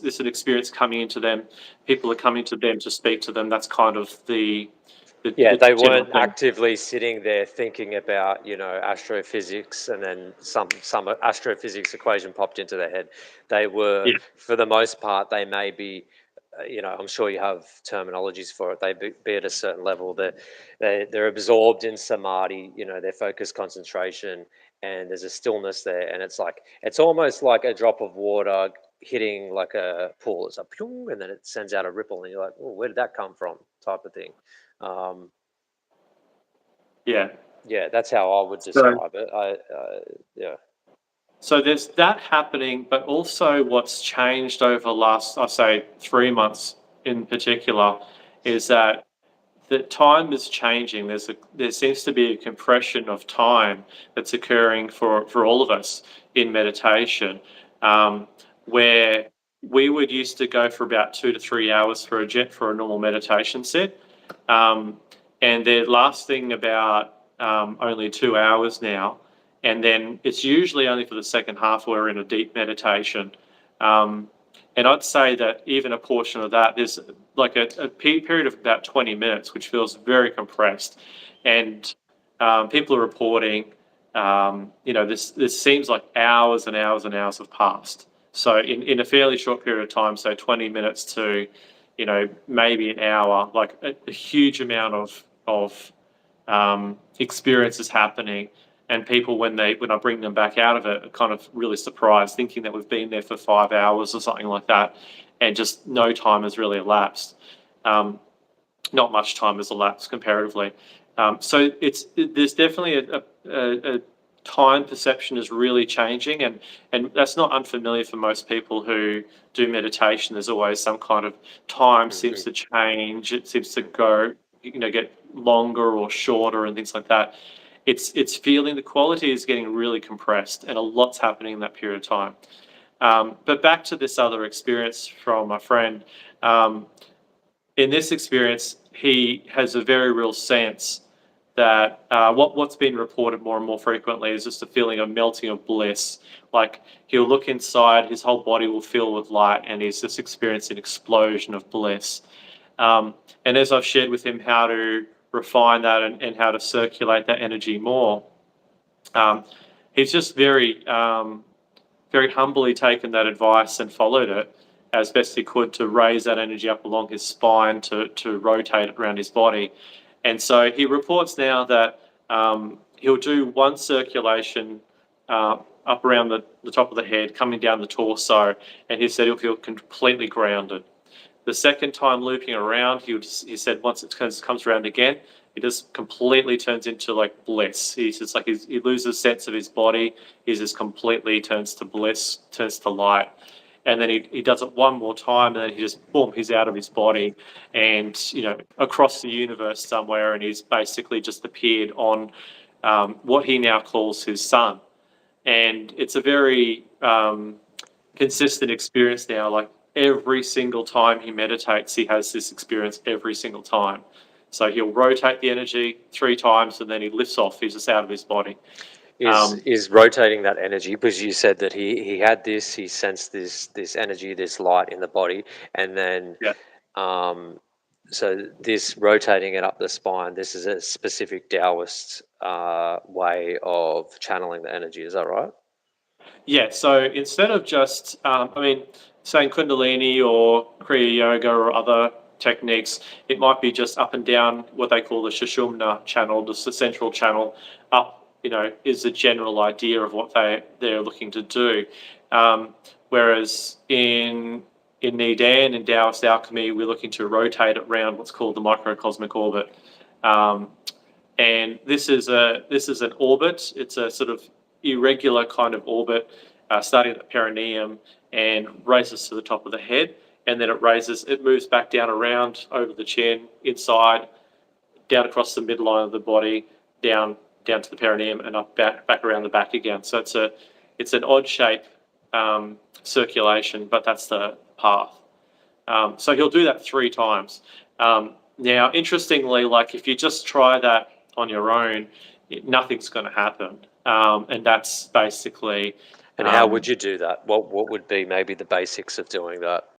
this an experience coming into them. People are coming to them to speak to them. That's kind of the they general weren't thing. actively sitting there thinking about, astrophysics, and then some astrophysics equation popped into their head. They were, Yeah. for the most part, they may be, I'm sure you have terminologies for it. They be at a certain level that they're absorbed in samadhi, their focus, concentration, and there's a stillness there, and it's almost like a drop of water hitting like a pool. It's a pyoong, and then it sends out a ripple, and you're like, oh, where did that come from? Type of thing. Yeah. Yeah, that's how I would So, describe it. Yeah. so there's that happening, but also what's changed over the last, I say, 3 months in particular, is that the time is changing. There seems to be a compression of time that's occurring for all of us in meditation, where we would used to go for about 2 to 3 hours for a normal meditation set, and they're lasting about only 2 hours now, and then it's usually only for the second half where we're in a deep meditation. And I'd say that even a portion of that, there's like a period of about 20 minutes, which feels very compressed. And people are reporting, this seems like hours and hours and hours have passed. So in a fairly short period of time, so 20 minutes to, maybe an hour, like a huge amount of experience is happening. And people, when I bring them back out of it, are kind of really surprised, thinking that we've been there for 5 hours or something like that, and just no time has really elapsed. Not much time has elapsed comparatively. So there's definitely a time perception is really changing, and that's not unfamiliar for most people who do meditation. There's always some kind of time seems to change. It seems to go, get longer or shorter and things like that. It's feeling the quality is getting really compressed, and a lot's happening in that period of time. But back to this other experience from my friend. In this experience, he has a very real sense that what's been reported more and more frequently is just a feeling of melting of bliss. Like he'll look inside, his whole body will fill with light, and he's just experiencing an explosion of bliss. And as I've shared with him how to refine that and how to circulate that energy more, he's just very humbly taken that advice and followed it as best he could to raise that energy up along his spine to rotate it around his body. And so he reports now that he'll do one circulation up around the top of the head, coming down the torso, and he said he'll feel completely grounded. The second time looping around, he said once it comes around again, he just completely turns into like bliss. He's just like he loses sense of his body. He just completely turns to bliss, turns to light. And then he does it one more time, and then he just boom, he's out of his body, and across the universe somewhere, and he's basically just appeared on what he now calls his sun. And it's a very consistent experience now. Like every single time he meditates, he has this experience every single time. So he'll rotate the energy 3 times, and then he lifts off. He's just out of his body. Is rotating that energy, because you said that he had this, he sensed this energy, this light in the body, and then Yeah. so this rotating it up the spine, this is a specific Taoist way of channeling the energy. Is that right? Yeah. So instead of just, saying Kundalini or Kriya Yoga or other techniques, it might be just up and down what they call the Sushumna channel, just the central channel up. Is the general idea of what they're looking to do. Whereas in Neidan, in Taoist alchemy, we're looking to rotate it around what's called the microcosmic orbit. And this is an orbit. It's a sort of irregular kind of orbit, starting at the perineum and raises to the top of the head, and then it moves back down around over the chin, inside, down across the midline of the body, down to the perineum, and up back around the back again. So it's an odd shape circulation, but that's the path. So he'll do that 3 times. Now, interestingly, like if you just try that on your own, nothing's going to happen. And that's basically. And how would you do that? What would be maybe the basics of doing that?